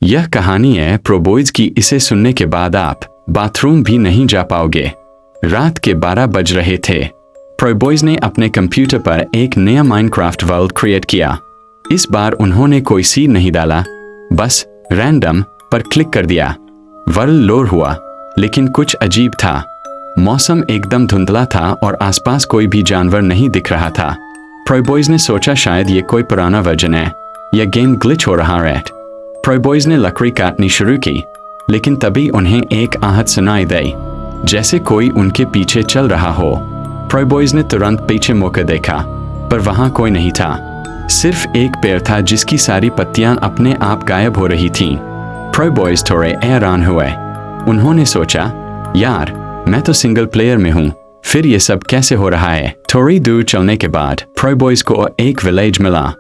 यह कहानी है प्रोबॉयज की। इसे सुनने के बाद आप बाथरूम भी नहीं जा पाओगे। रात के 12 बज रहे थे। प्रोबॉयज ने अपने कंप्यूटर पर एक नया माइनक्राफ्ट वर्ल्ड क्रिएट किया। इस बार उन्होंने कोई सीड नहीं डाला, बस रैंडम पर क्लिक कर दिया। वर्ल्ड लोड हुआ, लेकिन कुछ अजीब था। मौसम एकदम धुंधला था और आसपास कोई भी जानवर नहीं दिख रहा था। प्रोबॉयज ने सोचा शायद ये कोई पुराना वर्जन है या गेम ग्लिच हो रहा है। प्रोबॉयज ने लकड़ी काटनी शुरू की, लेकिन तभी उन्हें एक आहट सुनाई दी, जैसे कोई उनके पीछे चल रहा हो। प्रोबॉयज ने तुरंत पीछे मुड़कर देखा, पर वहां कोई नहीं था। सिर्फ एक पेड़ था जिसकी सारी पत्तियां अपने आप गायब हो रही थीं। प्रोबॉयज थोड़े हैरान हुए। उन्होंने सोचा, यार मैं तो सिंगल प्लेयर में हूँ, फिर ये सब कैसे हो रहा है। थोड़ी दूर चलने के बाद प्रोबॉयज को एक विलेज मिला,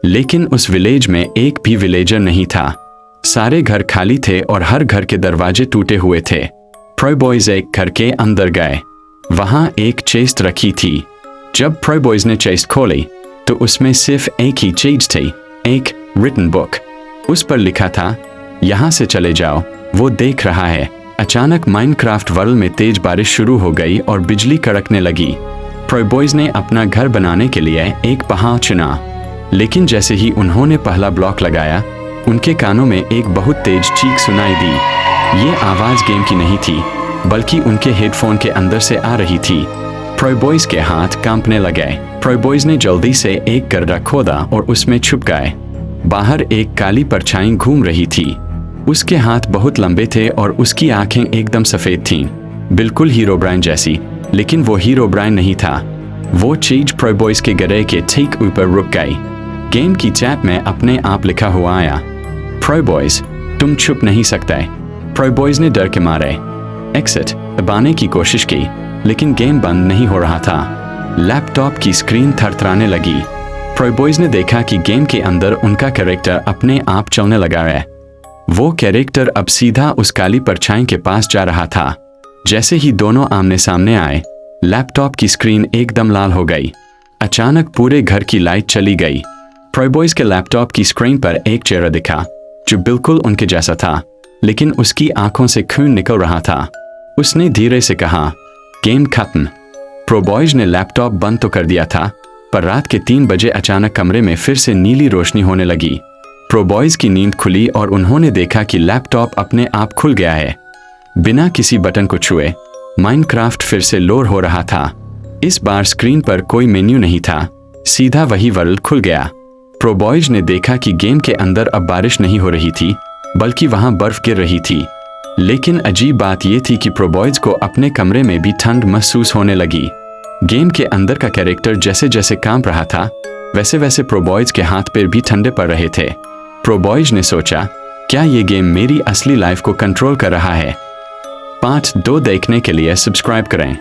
लेकिन उस विलेज में एक भी विलेजर नहीं था। सारे घर खाली थे और हर घर के दरवाजे टूटे हुए थे। प्रोबॉयज एक घर के अंदर गए। वहां एक चेस्ट रखी थी। जब प्रोबॉयज ने चेस्ट खोली तो उसमें सिर्फ एक ही चीज थी, एक रिटन बुक। उस पर लिखा था, यहाँ से चले जाओ, वो देख रहा है। अचानक माइनक्राफ्ट वर्ल्ड में तेज बारिश शुरू हो गई और बिजली कड़कने लगी। प्रोबॉयज ने अपना घर बनाने के लिए एक पहाड़ चुना, लेकिन जैसे ही उन्होंने पहला ब्लॉक लगाया, उनके कानों में एक बहुत तेज चीख सुनाई दी। ये आवाज गेम की नहीं थी, बल्कि उनके हेडफोन के अंदर से आ रही थी। प्रोबॉयज के हाथ कांपने लगे। प्रोबॉयज ने जल्दी से एक गड्ढा खोदा और उसमें छुप गए। बाहर एक काली परछाई घूम रही थी। उसके हाथ बहुत लंबे थे और उसकी आंखें एकदम सफेद थीं, बिल्कुल हीरोब्राइन जैसी। लेकिन वो हीरोब्राइन नहीं था। वो चीज प्रोबॉयज के गड्ढे के ठीक ऊपर रुक गई। गेम की चैट में अपने आप लिखा हुआ आया, प्रोबॉयज तुम छुप नहीं सकते। प्रोबॉयज ने डर के मारे एक्सिट दबाने की कोशिश की, लेकिन गेम बंद नहीं हो रहा था। लैपटॉप की स्क्रीन थरथराने लगी। प्रोबॉयज ने देखा कि गेम के अंदर उनका कैरेक्टर अपने आप चलने लगा है। वो कैरेक्टर अब सीधा उस काली परछाई के पास जा रहा था। जैसे ही दोनों आमने सामने आए, लैपटॉप की स्क्रीन एकदम लाल हो गई। अचानक पूरे घर की लाइट चली गई। प्रोबॉयज के लैपटॉप की स्क्रीन पर एक चेहरा दिखा जो बिल्कुल उनके जैसा था, लेकिन उसकी आंखों से खून निकल रहा था। उसने धीरे से कहा, गेम खत्म। प्रोबॉयज ने लैपटॉप बंद तो कर दिया था, पर रात के 3 बजे अचानक कमरे में फिर से नीली रोशनी होने लगी। प्रोबॉयज की नींद खुली और उन्होंने देखा कि लैपटॉप अपने आप खुल गया है। बिना किसी बटन को छुए माइनक्राफ्ट फिर से लोड हो रहा था। इस बार स्क्रीन पर कोई मेन्यू नहीं था, सीधा वही वर्ल्ड खुल गया। प्रोबॉयज ने देखा कि गेम के अंदर अब बारिश नहीं हो रही थी, बल्कि वहां बर्फ गिर रही थी। लेकिन अजीब बात यह थी कि प्रोबॉयज को अपने कमरे में भी ठंड महसूस होने लगी। गेम के अंदर का कैरेक्टर जैसे जैसे कांप रहा था, वैसे वैसे प्रोबॉयज के हाथ पैर भी ठंडे पड़ रहे थे। प्रोबॉयज ने सोचा, क्या ये गेम मेरी असली लाइफ को कंट्रोल कर रहा है। पार्ट 2 देखने के लिए सब्सक्राइब करें।